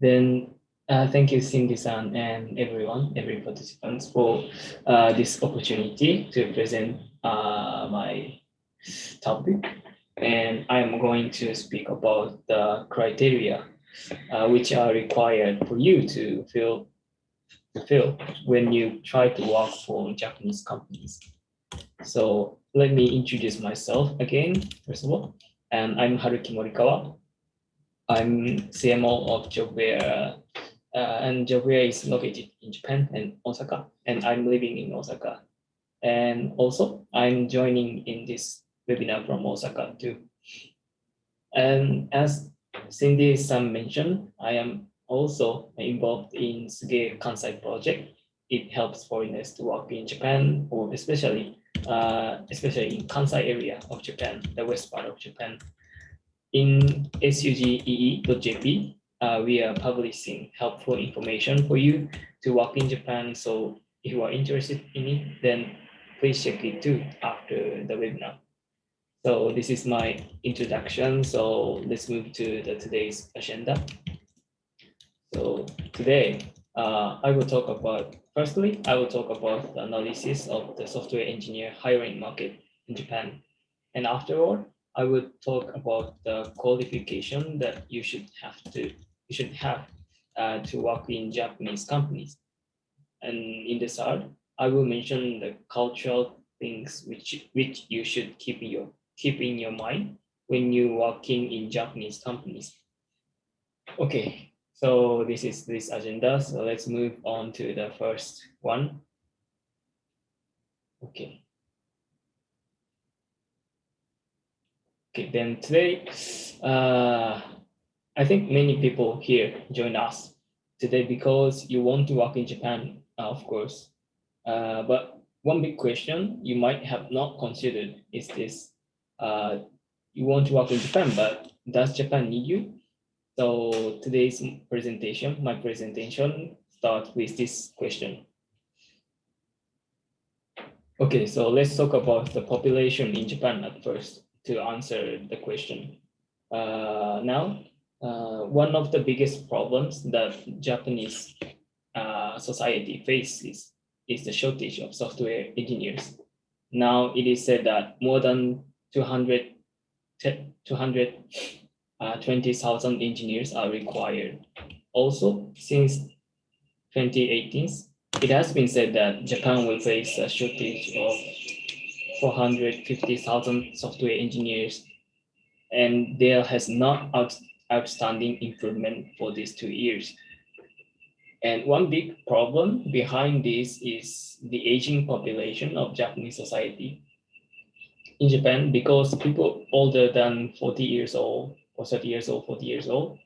Then thank you, Cindy-san, and everyone, every participants for this opportunity to present my topic. And I'm going to speak about the criteria which are required for you to fulfill when you try to work for Japanese companies. So let me introduce myself again, first of all. And I'm Haruki Morikawa. I'm CMO of Jobwher, and Jobwher is located in Japan and Osaka, and I'm living in Osaka. And also, I'm joining in this webinar from Osaka too. And as Cindy-san mentioned, I am also involved in Suge Kansai project. It helps foreigners to work in Japan, or especially in Kansai area of Japan, the west part of Japan. In sugee.jp, we are publishing helpful information for you to work in Japan. So if you are interested in it, then please check it too after the webinar. So this is my introduction. So let's move to today's agenda. So today, I will talk about, firstly, I will talk about the analysis of the software engineer hiring market in Japan. And afterward, I will talk about the qualification that you should have to work in Japanese companies. And in the third, I will mention the cultural things which you should keep in your mind when you working in Japanese companies. Okay, so this is this agenda. So let's move on to the first one. Okay. Okay, then today, I think many people here join us today because you want to work in Japan, of course. But one big question you might have not considered is this: you want to work in Japan, but does Japan need you? So today's presentation, my presentation, starts with this question. Okay, so let's talk about the population in Japan at first to answer the question. Now, one of the biggest problems that Japanese society faces is the shortage of software engineers. Now it is said that more than 220,000 engineers are required. Also, since 2018, it has been said that Japan will face a shortage of 450,000 software engineers, and there has not outstanding improvement for these 2 years. And one big problem behind this is the aging population of Japanese society. In Japan, because people older than 40 years old, or 30 years old, 40 years old,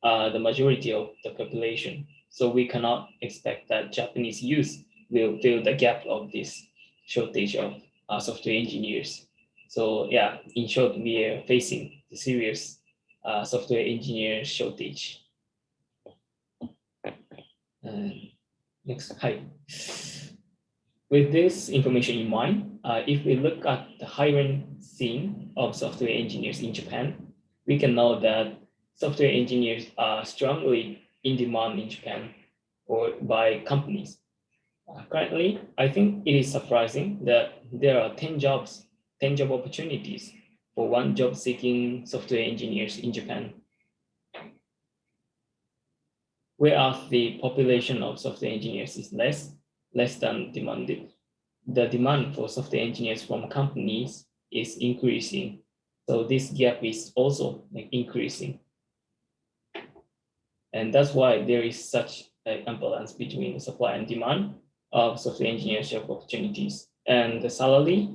are the majority of the population. So we cannot expect that Japanese youth will fill the gap of this shortage of software engineers. So yeah, in short, we are facing the serious software engineer shortage. Next, hi. With this information in mind, if we look at the hiring scene of software engineers in Japan, we can know that software engineers are strongly in demand in Japan or by companies. Currently, I think it is surprising that there are 10 job opportunities for one job seeking software engineers in Japan. Whereas the population of software engineers is less than demanded. The demand for software engineers from companies is increasing. So this gap is also increasing. And that's why there is such an imbalance between the supply and demand of software engineer job opportunities. And the salary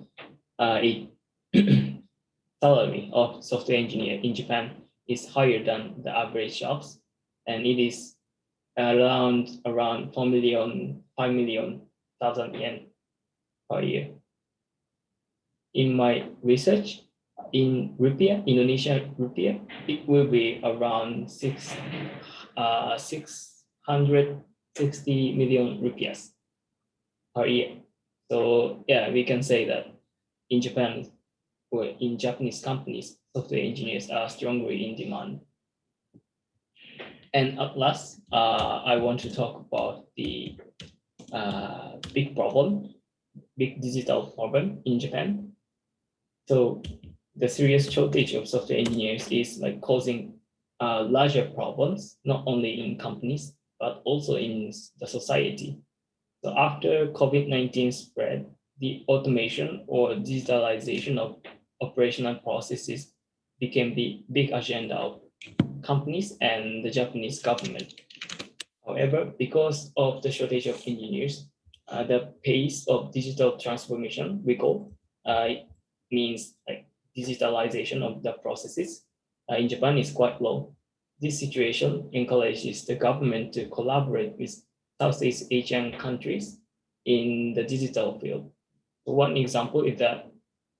of software engineer in Japan is higher than the average jobs, and it is around 5 million thousand yen per year. In my research, in rupiah, Indonesian rupiah, it will be around 660 million rupiahs per year. So yeah, we can say that in Japan, or in Japanese companies, software engineers are strongly in demand. And at last, I want to talk about the big problem, big digital problem in Japan. So the serious shortage of software engineers is like causing larger problems, not only in companies, but also in the society. So after COVID-19 spread, the automation or digitalization of operational processes became the big agenda of companies and the Japanese government. However, because of the shortage of engineers, the pace of digital transformation, we call, means like digitalization of the processes in Japan is quite low. This situation encourages the government to collaborate with Southeast Asian countries in the digital field. So one example is that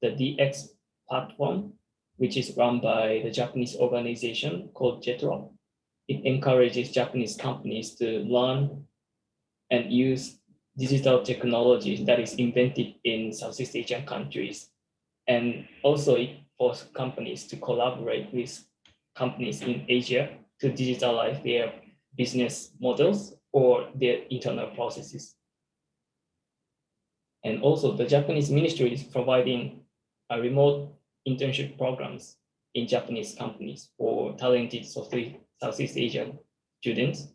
the DX platform, which is run by the Japanese organization called JETRO. It encourages Japanese companies to learn and use digital technologies that is invented in Southeast Asian countries. And also it forces companies to collaborate with companies in Asia to digitalize their business models or their internal processes. And also the Japanese ministry is providing a remote internship programs in Japanese companies for talented Southeast Asian students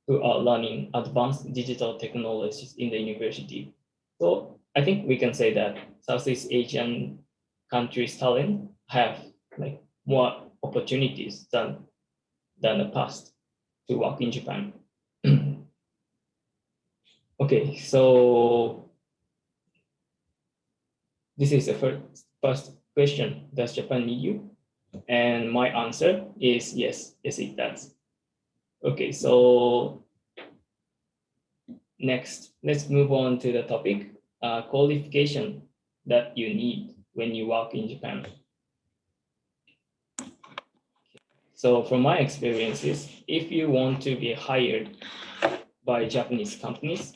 who are learning advanced digital technologies in the university. So I think we can say that Southeast Asian countries' talent have like more opportunities than the past to work in Japan. Okay, so this is the first question. Does Japan need you? And my answer is yes, it does. Okay, so next, let's move on to the topic, qualification that you need when you work in Japan. So from my experiences, if you want to be hired by Japanese companies,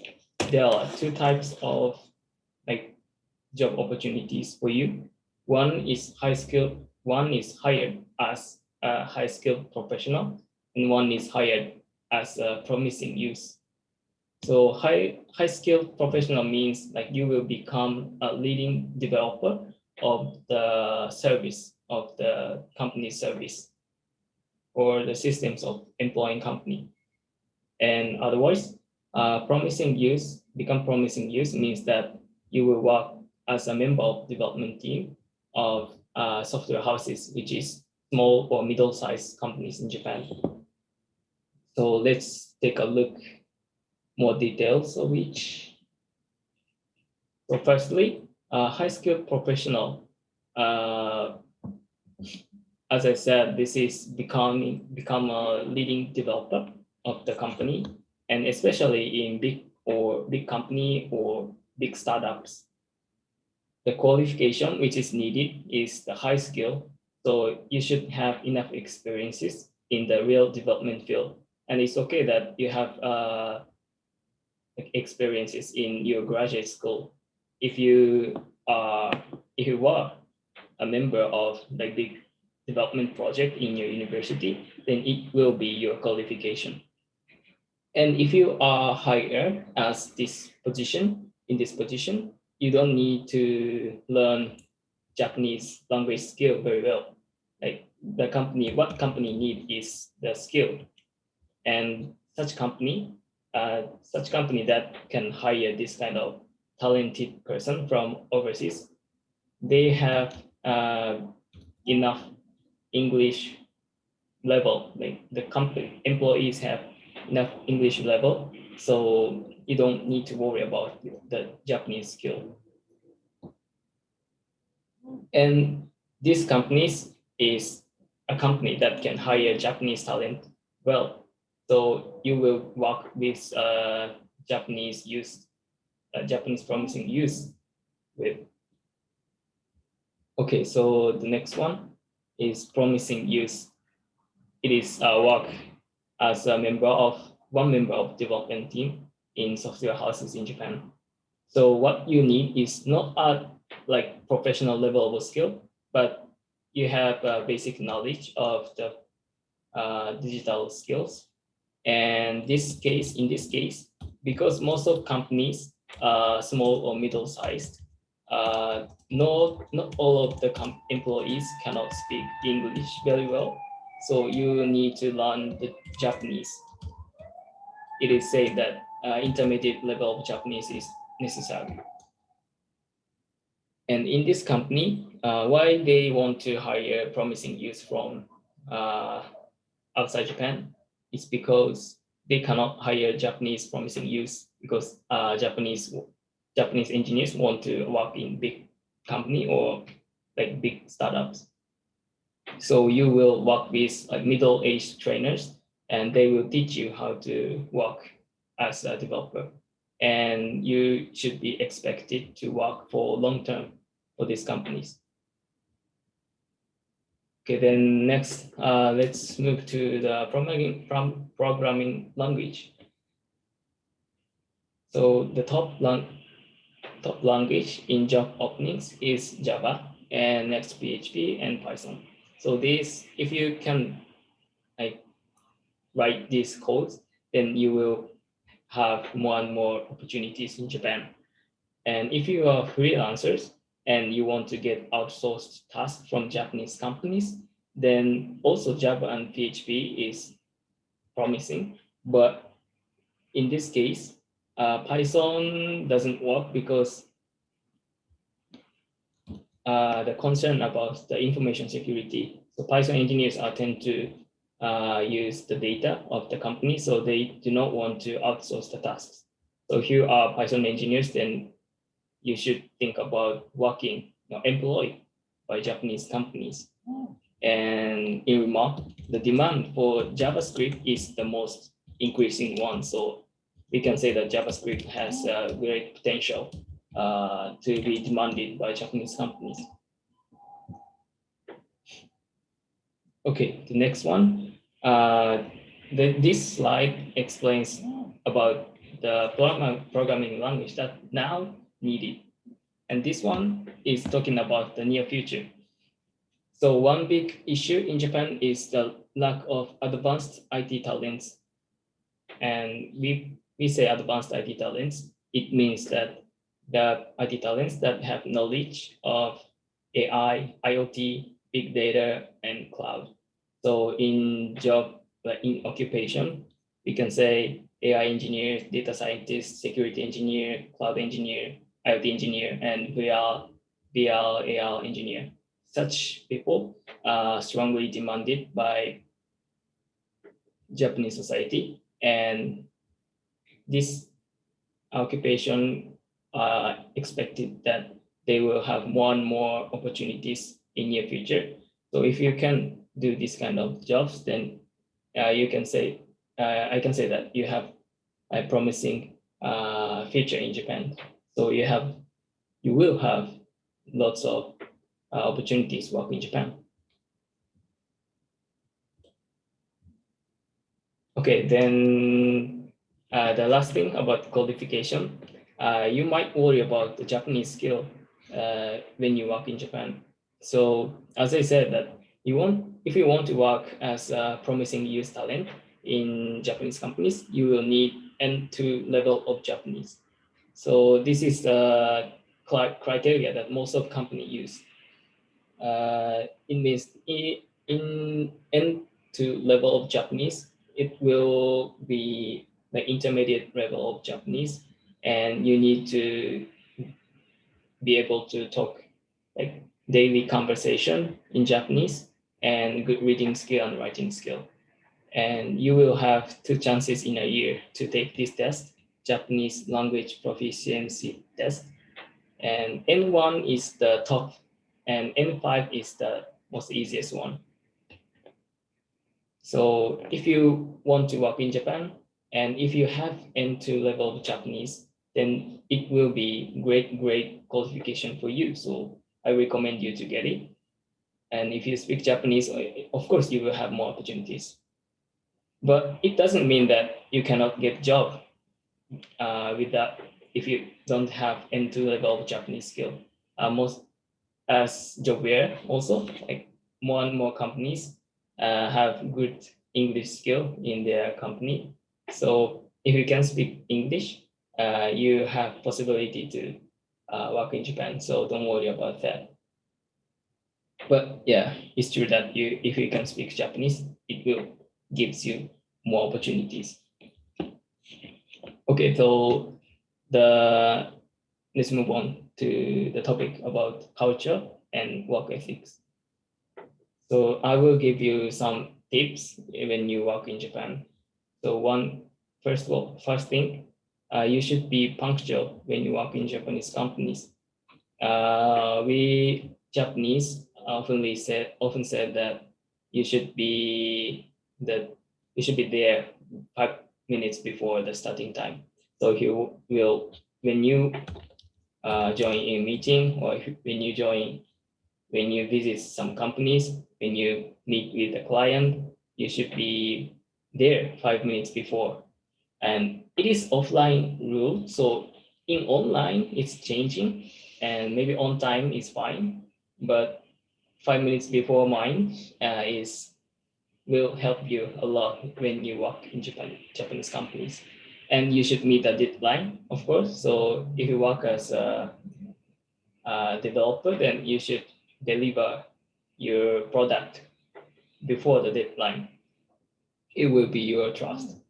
there are two types of like job opportunities for you. One is one is hired as a high-skilled professional, and one is hired as a promising youth. So high-skilled professional means like you will become a leading developer of the service of the company's service or the systems of employing company. And otherwise, promising youth means that you will work as a member of development team of software houses, which is small or middle-sized companies in Japan. So let's take a look more details of each. So firstly, high-skilled professional. As I said, this is become a leading developer of the company, and especially in big company or big startups. The qualification which is needed is the high skill. So you should have enough experiences in the real development field. And it's okay that you have experiences in your graduate school. If you were a member of the big development project in your university, then it will be your qualification. And if you are hired as in this position, you don't need to learn Japanese language skill very well. Like what company need is the skill, and such company that can hire this kind of talented person from overseas, they have enough English level. Like the company employees have enough English level, so you don't need to worry about the Japanese skill. And these companies is a company that can hire Japanese talent well. So you will work with Japanese promising youth with. Okay, so the next one is promising youth. It is work as one member of development team in software houses in Japan. So what you need is not a like professional level of skill, but you have a basic knowledge of the digital skills And in this case, because most of companies are small or middle-sized, not all of the employees cannot speak English very well. So you need to learn the Japanese. It is said that intermediate level of Japanese is necessary. And in this company, why they want to hire promising youth from outside Japan is because they cannot hire Japanese promising youth because Japanese engineers want to work in big company or like big startups. So you will work with like middle-aged trainers, and they will teach you how to work as a developer. And you should be expected to work for long term for these companies. Okay, then next, let's move to the programming language. So the top language in job openings is Java, and next PHP and Python. So this, if you can like write these codes, then you will have more and more opportunities in Japan. And if you are freelancers and you want to get outsourced tasks from Japanese companies, then also Java and PHP is promising. But in this case, Python doesn't work because the concern about the information security. So Python engineers tend to use the data of the company, so they do not want to outsource the tasks. So if you are Python engineers, then you should think about working employed by Japanese companies. And in remote, the demand for JavaScript is the most increasing one. So we can say that JavaScript has a great potential to be demanded by Japanese companies. Okay, the next one. This slide explains about the programming language that now needed. And this one is talking about the near future. So one big issue in Japan is the lack of advanced IT talents. And we say advanced IT talents, it means that the IT talents that have knowledge of AI, IoT, big data, and cloud. So in job, like in occupation, we can say AI engineer, data scientist, security engineer, cloud engineer, IoT engineer, and VR, AR engineer. Such people are strongly demanded by Japanese society, and this occupation expected that they will have more and more opportunities in near future. So if you can do this kind of jobs, then you can say, I can say that you have a promising future in Japan. So you will have lots of opportunities work in Japan. Okay, then the last thing about qualification, you might worry about the Japanese skill when you work in Japan. So as I said, that if you want to work as a promising youth talent in Japanese companies, you will need N2 level of Japanese. So this is the criteria that most of companies use. It means in N2 level of Japanese, it will be the intermediate level of Japanese, and you need to be able to talk like daily conversation in Japanese and good reading skill and writing skill. And you will have 2 chances in a year to take this test, Japanese language proficiency test. And N1 is the top, and N5 is the most easiest one. So if you want to work in Japan, and if you have N2 level of Japanese, then it will be great qualification for you. So I recommend you to get it. And if you speak Japanese, of course, you will have more opportunities. But it doesn't mean that you cannot get a job with that if you don't have N2 level of Japanese skill. Most as Jobwher also, like more and more companies have good English skill in their company. So if you can speak English, you have possibility to work in Japan. So don't worry about that. But yeah, it's true that if you can speak Japanese, it will gives you more opportunities. Okay, so let's move on to the topic about culture and work ethics. So I will give you some tips when you work in Japan. So first thing, you should be punctual when you work in Japanese companies. We Japanese often said that you should be there 5 minutes before the starting time. So when you join a meeting, or when you visit some companies, when you meet with a client, you should be there 5 minutes before. And it is offline rule. So in online, it's changing, and maybe on time is fine, but 5 minutes before mine will help you a lot when you work in Japanese companies. And you should meet the deadline, of course. So if you work as a developer, then you should deliver your product before the deadline. It will be your trust.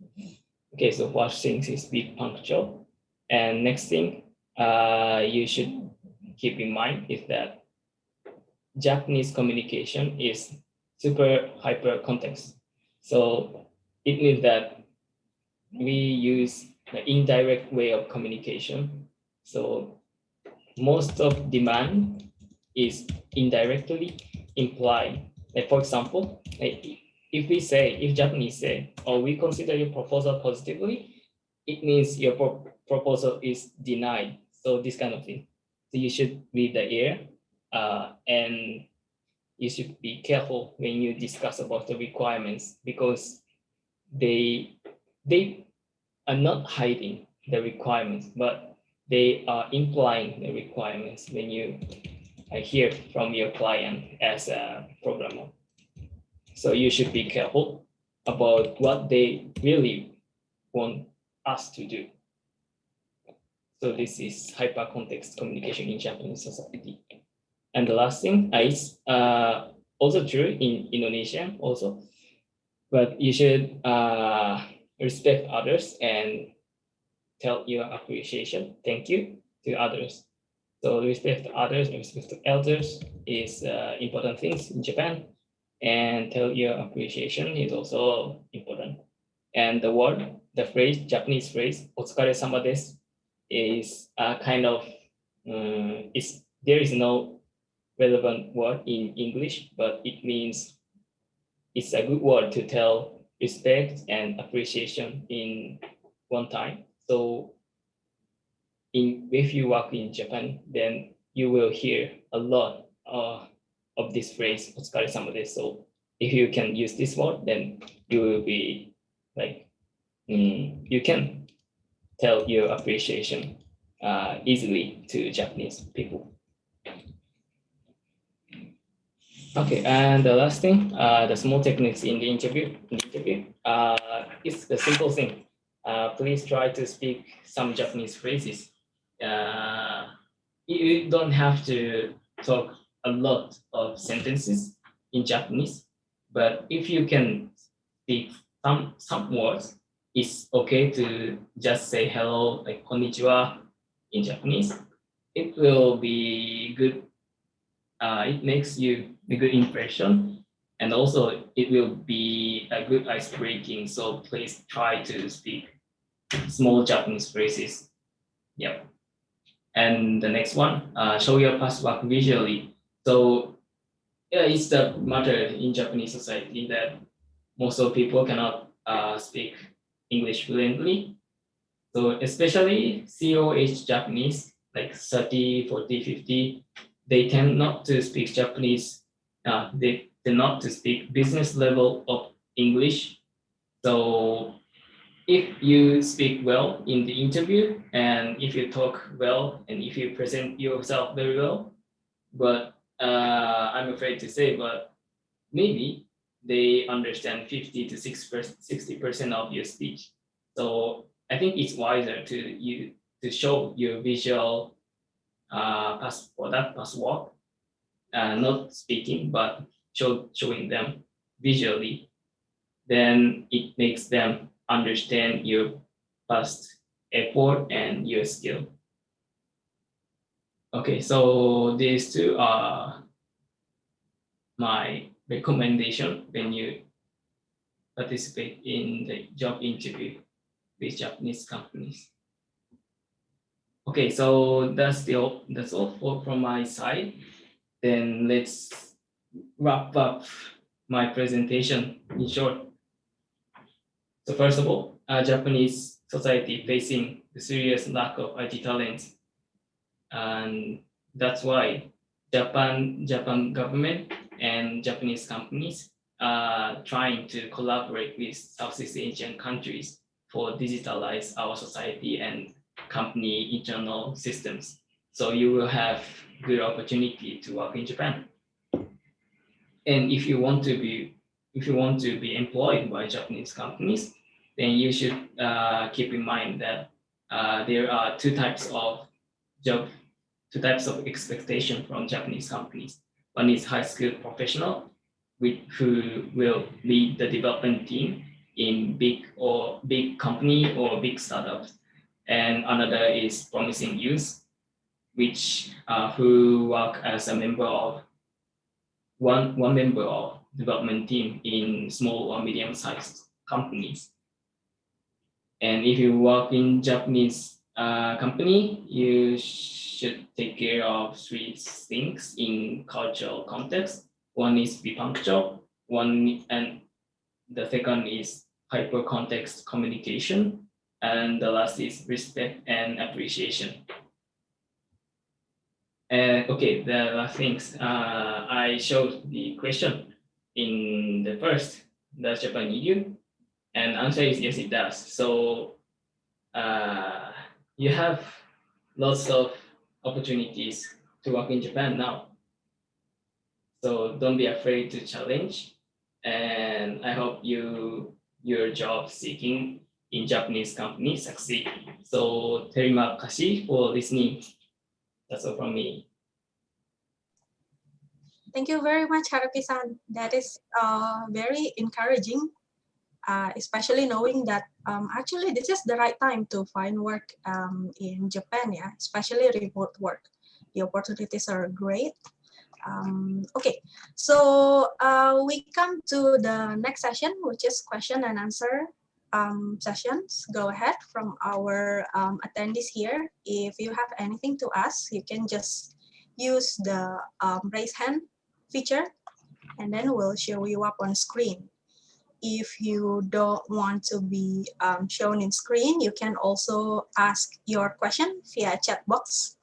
Okay, so first thing is be punctual. And next thing you should keep in mind is that Japanese communication is super hyper context. So it means that we use the indirect way of communication. So most of demand is indirectly implied. Like for example, if Japanese say, "Oh, we consider your proposal positively," it means your proposal is denied. So this kind of thing. So you should read the air, and you should be careful when you discuss about the requirements, because they are not hiding the requirements, but they are implying the requirements when you hear from your client as a programmer. So you should be careful about what they really want us to do. So this is hyper-context communication in Japanese society. And the last thing is also true in Indonesia also, but you should respect others and tell your appreciation, thank you to others. So respect others and respect to elders is important things in Japan, and tell your appreciation is also important. And the phrase, Japanese phrase, "Otsukare-sama desu," is kind of there is no relevant word in English, but it means it's a good word to tell respect and appreciation in one time. So if you work in Japan, then you will hear a lot of this phrase, "Otsukare-sama desu." So if you can use this word, then you will be like, you can tell your appreciation easily to Japanese people. Okay, and the last thing, the small techniques in the interview. It's the simple thing. Please try to speak some Japanese phrases. You don't have to talk a lot of sentences in Japanese, but if you can speak some words, it's okay to just say hello, like konnichiwa in Japanese. It will be good. It makes you a good impression, and also it will be a good ice breaking. So please try to speak small Japanese phrases. Yep. And the next one, show your past work visually. So yeah, it's the matter in Japanese society that most of people cannot speak English fluently. So especially COH Japanese, like 30, 40, 50, they tend not to speak Japanese. They tend not to speak business level of English. So if you speak well in the interview, and if you talk well, and if you present yourself very well, but I'm afraid to say, but maybe they understand 50 to 60% of your speech. So I think it's wiser to show your visual password, not speaking, but showing them visually. Then it makes them understand your past effort and your skill. Okay, so these two are my recommendation when you participate in the job interview with Japanese companies. Okay, so that's all from my side. Then let's wrap up my presentation in short. So first of all, Japanese society facing a serious lack of IT talent, and that's why Japan government and Japanese companies are trying to collaborate with Southeast Asian countries for digitalize our society and company internal systems. So you will have good opportunity to work in Japan. And if you want to be employed by Japanese companies, then you should keep in mind that there are two types of expectation from Japanese companies. One is high skilled professional, who will lead the development team in big company or big startups, and another is promising youth, who work as a member of one member of development team in small or medium-sized companies. And if you work in Japanese company, you should take care of three things in cultural context. One is be punctual, and the second is hyper context communication, and the last is respect and appreciation. Okay, the last things, I showed the question in the first, does Japan need you? And answer is yes, it does. So you have lots of opportunities to work in Japan now. So don't be afraid to challenge. And I hope your job seeking in Japanese company succeed. So terima kasih for listening. That's all from me. Thank you very much, Haruki-san. That is very encouraging, especially knowing that actually this is the right time to find work in Japan, yeah, especially remote work. The opportunities are great. Okay, so we come to the next session, which is question and answer sessions. Go ahead from our attendees here. If you have anything to ask, you can just use the raise hand feature, and then we'll show you up on screen. If you don't want to be shown in screen, you can also ask your question via chat box.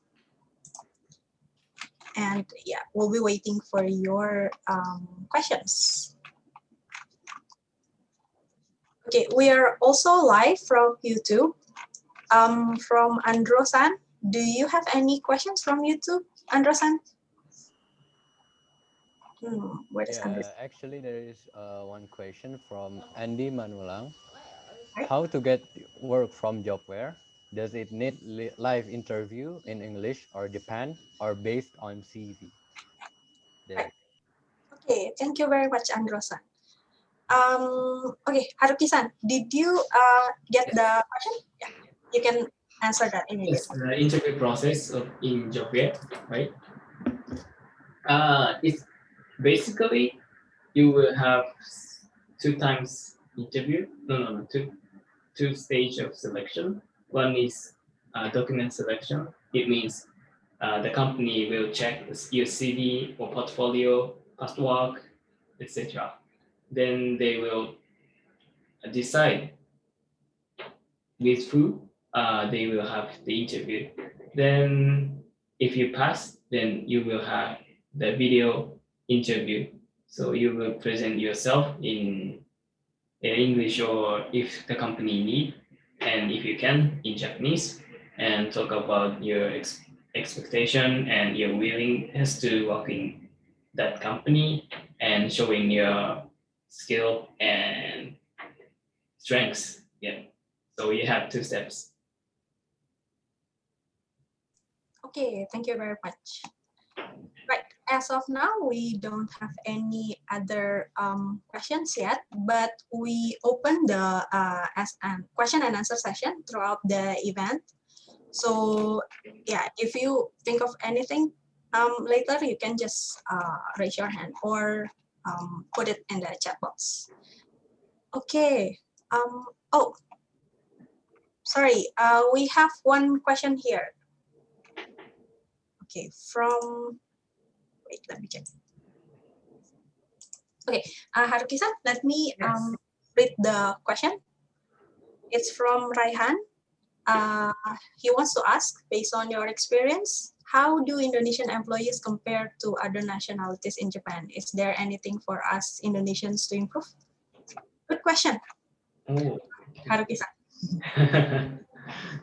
And yeah, we'll be waiting for your questions. Okay, we are also live from YouTube. From Andro-san, do you have any questions from YouTube, Andro-san? Where is Andro? Actually, there is one question from Andy Manulang. How to get work from Jobwher? Does it need live interview in English or Japan or based on CV? Right. Okay, thank you very much, Andro-san. Okay, Haruki-san, did you get the question? Yeah, you can answer that immediately. Yes, the interview process in Jobwher, right? It's basically you will have two times interview. No, two stage of selection. One is document selection. It means the company will check your CV or portfolio, past work, etc. Then they will decide with who they will have the interview. Then if you pass, then you will have the video interview. So you will present yourself in English, or if the company need, and if you can, in Japanese, and talk about your expectation and your willingness to work in that company, and showing your skill and strengths. Yeah. So you have two steps. Okay, thank you very much. Right, as of now, we don't have any other questions yet, but we open the question and answer session throughout the event. So yeah, if you think of anything later, you can just raise your hand or put it in the chat box. Okay. Oh, sorry. We have one question here. Okay, wait, let me check. Okay, Haruki-san, let me read the question. It's from Raihan. He wants to ask, based on your experience, how do Indonesian employees compare to other nationalities in Japan? Is there anything for us Indonesians to improve? Good question. Oh. Haruki-san.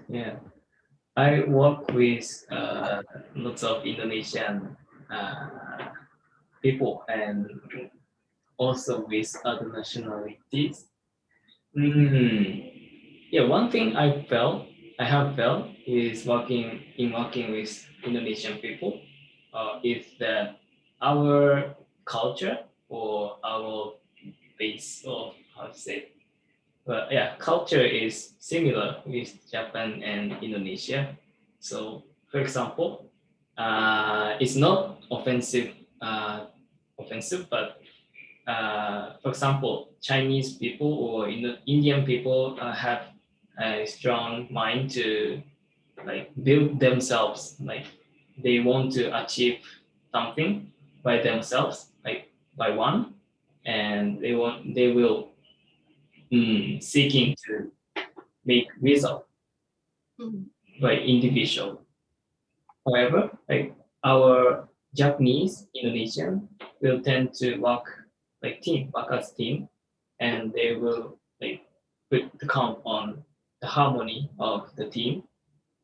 Yeah. I work with lots of Indonesian people and also with other nationalities. Yeah, one thing I have felt is working with Indonesian people is that our culture or our base of how to say, but yeah, culture is similar with Japan and Indonesia. So, for example, it's not offensive, but for example, Chinese people or Indian people have a strong mind to like build themselves. Like they want to achieve something by themselves, like by one, and they will seeking to make result by individual. However, like our Japanese, Indonesian will tend to work as team, and they will like put the count on the harmony of the team.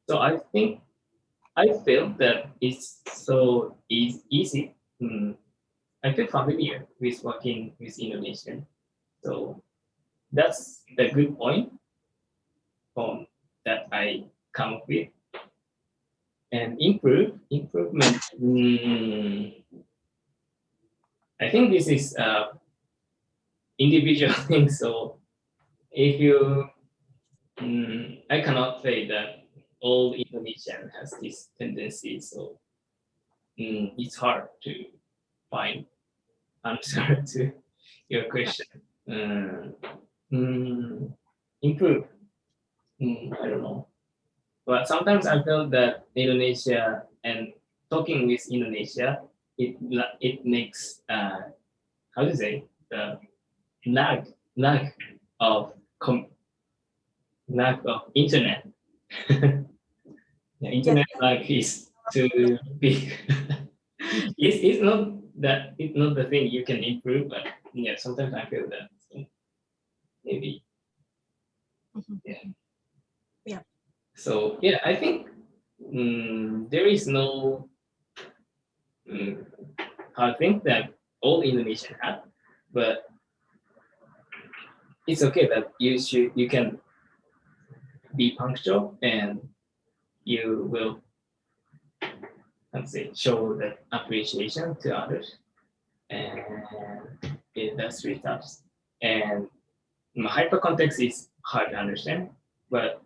So I feel that it's so easy. I feel familiar with working with Indonesian. So that's the good point from that I come up with. And improvement. I think this is individual thing. So if you, I cannot say that all Indonesian has this tendency. So it's hard to find answer to your question. Improve. I don't know. But sometimes I feel that Indonesia and talking with Indonesia, it makes how to say the lag of lag of internet. The internet lag is too big. it's not the thing you can improve, but yeah, sometimes I feel that. So maybe. Yeah. So yeah, I think there is no hard thing that all Indonesian have, but it's okay that you can be punctual and you will, let's say, show that appreciation to others, and that's really tough. And hyper context is hard to understand, but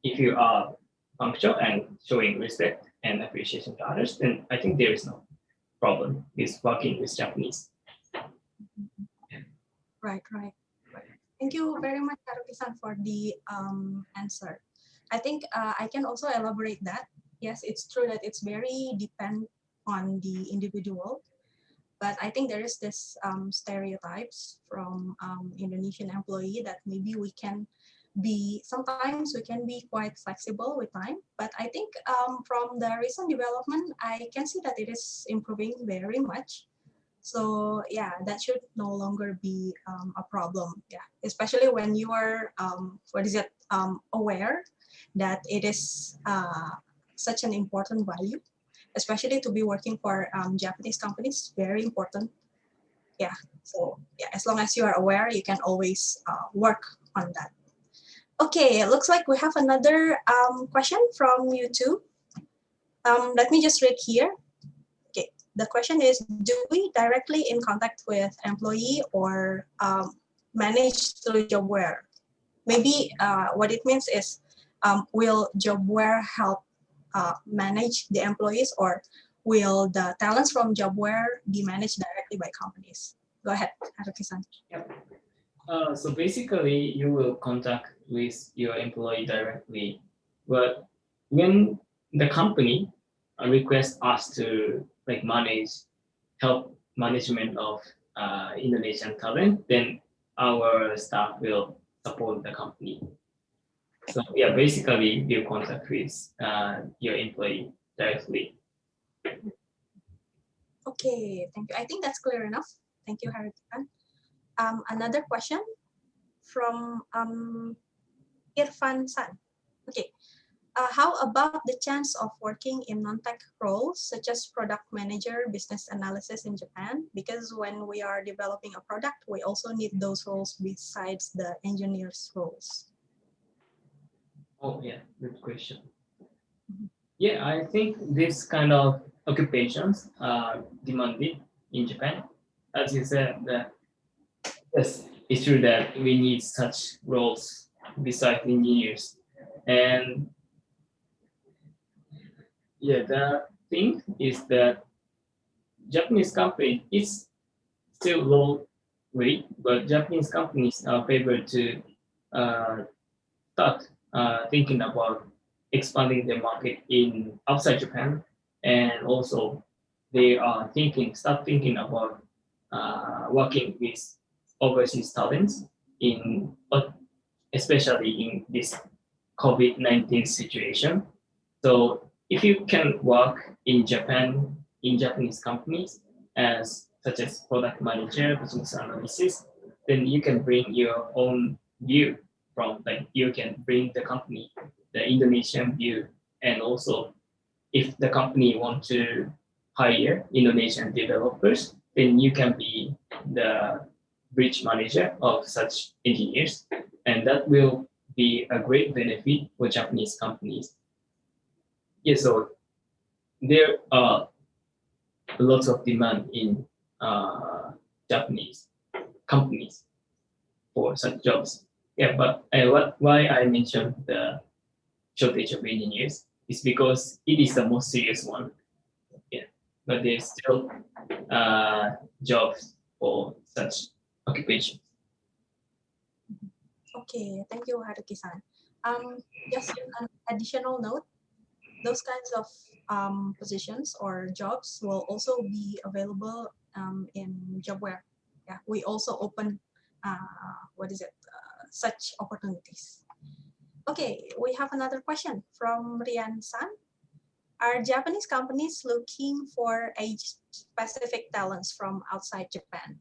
if you are punctual and showing respect and appreciation to others, then I think there is no problem with working with Japanese. Right. Thank you very much, Haruki-san, for the answer. I think I can also elaborate that. Yes, it's true that it's very depend on the individual, but I think there is this stereotypes from Indonesian employee that maybe sometimes we can be quite flexible with time, but I think from the recent development, I can see that it is improving very much. So yeah, that should no longer be a problem. Yeah, especially when you are aware that it is such an important value, especially to be working for Japanese companies. Very important. Yeah, so yeah, as long as you are aware, you can always work on that. Okay, it looks like we have another question from YouTube. Let me just read here. Okay, the question is, do we directly in contact with employee or manage through Jobwhere? Maybe what it means is, will Jobwhere help manage the employees, or will the talents from Jobwhere be managed directly by companies? Go ahead, Haruki-san. Yep. So basically, you will contact with your employee directly, but when the company requests us to like help management of Indonesian talent, then our staff will support the company. So yeah, basically you contact with your employee directly. Okay, thank you. I think that's clear enough. Thank you, Haruki-san. Another question from Irfan-san. Okay, how about the chance of working in non-tech roles such as product manager, business analysis in Japan? Because when we are developing a product, we also need those roles besides the engineers' roles. Oh yeah, good question. Yeah, I think this kind of occupations are demanded in Japan. As you said, that yes, it's true that we need such roles besides engineers. And yeah, the thing is that Japanese company is still low rate, but Japanese companies are favored to uh, start thinking about expanding their market in outside Japan, and also they are start thinking about working with overseas talents especially in this COVID-19 situation. So if you can work in Japan in Japanese companies as such as product manager, business analysis, then you can bring your own view from like you can bring the company the Indonesian view, and also if the company want to hire Indonesian developers, then you can be the bridge manager of such engineers, and that will be a great benefit for Japanese companies. Yeah, so there are lots of demand in Japanese companies for such jobs. Yeah, but why I mentioned the shortage of engineers is because it is the most serious one. Yeah, but there's still jobs for such occupations. Okay, thank you, Haruki-san. Just an additional note, those kinds of positions or jobs will also be available in Jobwhere. Yeah, we also open such opportunities. Okay, we have another question from Rian-san. Are Japanese companies looking for age-specific talents from outside Japan?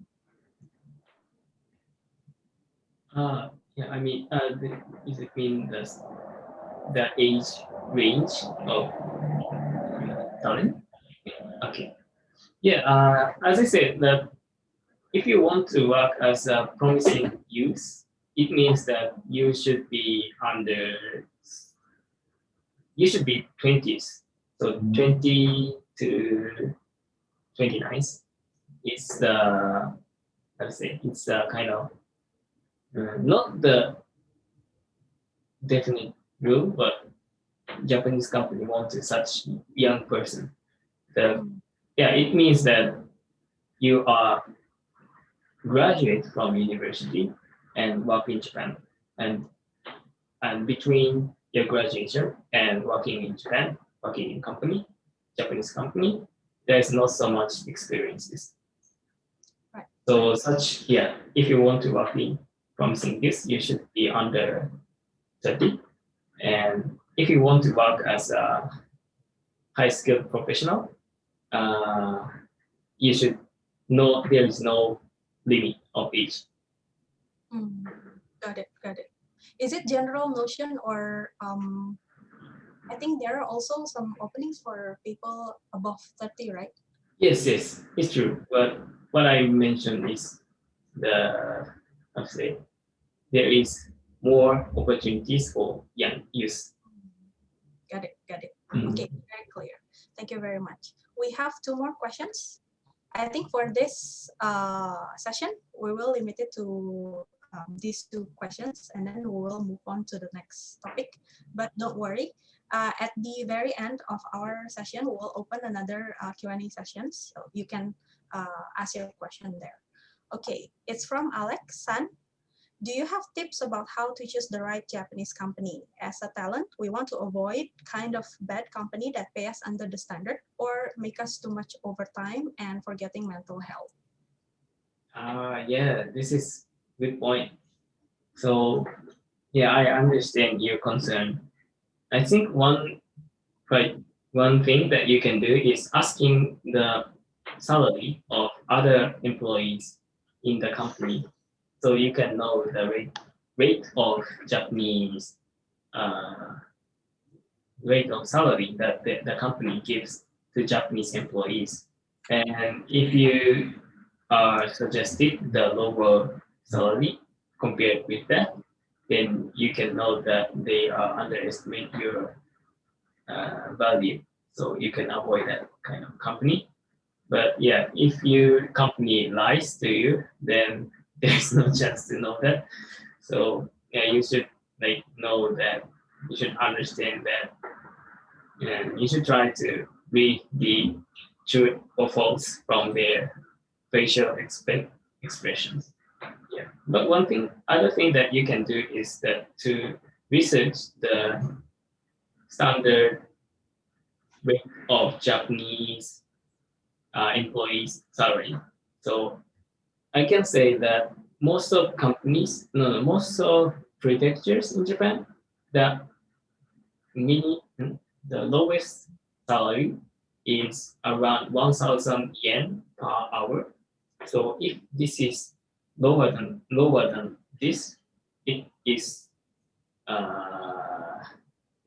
Yeah, I mean, does it mean the age range of talent? Okay. Yeah, as I said, that if you want to work as a promising youth, it means that you should be 20s. So 20 to 29 is the, let's say, it's a kind of not the definite rule, but Japanese company wants such young person. Yeah, it means that you are graduate from university and work in Japan, and between your graduation and working in Japan, working in Japanese company, there's not so much experiences. Right. So if you want to work in promising this, you should be under 30. And if you want to work as a high skilled professional, you should know there is no limit of age. Got it. Is it general notion, or I think there are also some openings for people above 30, right? Yes, it's true. But what I mentioned is I'll say there is more opportunities for young youth. Got it. Mm. Okay, very clear. Thank you very much. We have 2 more questions. I think for this session, we will limit it to these 2 questions, and then we will move on to the next topic. But don't worry, at the very end of our session, we'll open another Q&A session, so you can ask your question there. Okay, it's from Alex San. Do you have tips about how to choose the right Japanese company? As a talent, we want to avoid kind of bad company that pay us under the standard or make us too much overtime and forgetting mental health. Yeah, this is good point. So yeah, I understand your concern. I think one thing that you can do is asking the salary of other employees in the company, so you can know the rate of Japanese rate of salary that the company gives to Japanese employees. And if you suggested the lower salary compared with that, then you can know that they underestimate your value. So you can avoid that kind of company. But yeah, if your company lies to you, then there's no chance to know that. So yeah, you should know that. You should understand that, and you should try to read the true or false from their facial expressions. Yeah. But other thing that you can do is that to research the standard rate of Japanese employees' salary. So I can say that most of companies, most of prefectures in Japan, the the lowest salary is around 1,000 yen per hour. So if this is lower than this, it is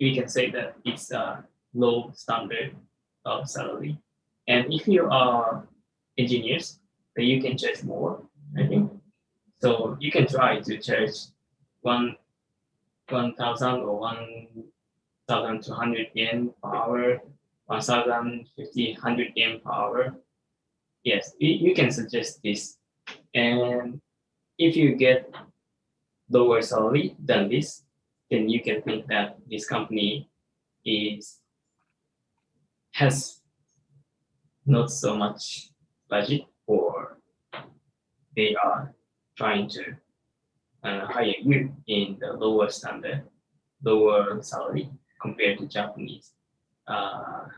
we can say that it's a low standard of salary. And if you are engineers, then you can charge more, I think. So you can try to charge 1,000 or 1,200 yen per hour, 1,500 yen per hour. Yes, you can suggest this. And if you get lower salary than this, then you can think that this company has not so much budget, or they are trying to hire you in the lower salary compared to Japanese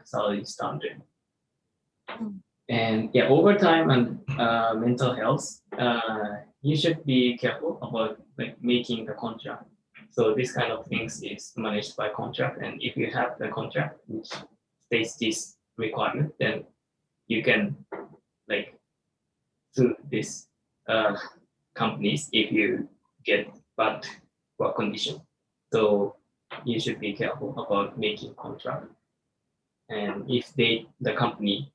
salary standard. And yeah, overtime and mental health, you should be careful about making the contract. So this kind of things is managed by contract, and if you have the contract which states this requirement, then you can sue this companies if you get bad work condition. So you should be careful about making contract. And if the company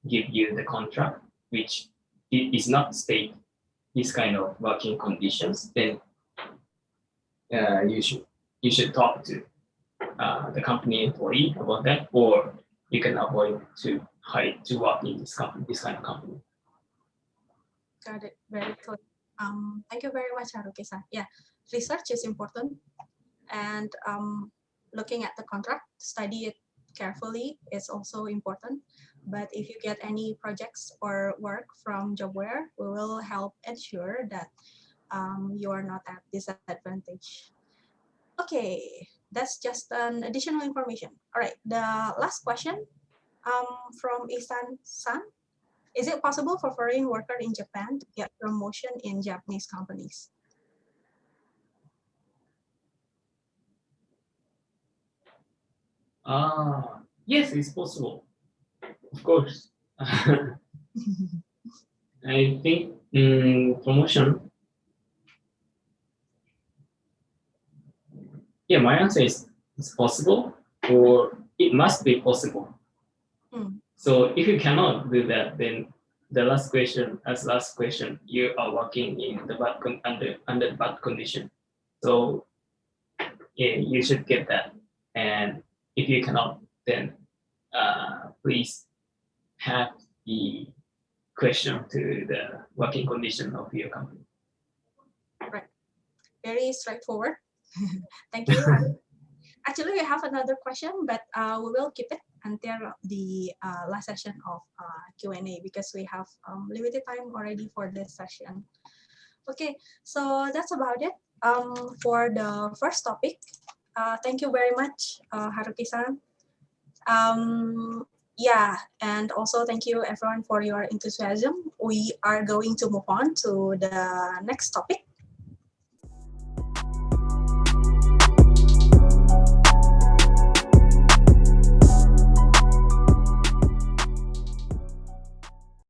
give you the contract which it is not state this kind of working conditions, then you should talk to the company employee about that, or you can avoid to work in this kind of company. Got it. Very clear. Thank you very much, Haruki-san. Yeah, research is important, and looking at the contract, study it carefully is also important. But if you get any projects or work from Jobwher, we will help ensure that you are not at disadvantage. Okay, that's just an additional information. All right, the last question from Isan-san. Is it possible for foreign worker in Japan to get promotion in Japanese companies? Yes, it's possible. Of course. I think promotion. Yeah, my answer is it's possible, or it must be possible. So if you cannot do that, then the last question, you are working in the under bad condition. So yeah, you should get that. And if you cannot, then please have the question to the working condition of your company. Right. Very straightforward. Thank you. Actually, we have another question, but we will keep it until the last session of Q&A because we have limited time already for this session. Okay, so that's about it for the first topic. Thank you very much, Haruki-san. Yeah, and also thank you everyone for your enthusiasm. We are going to move on to the next topic.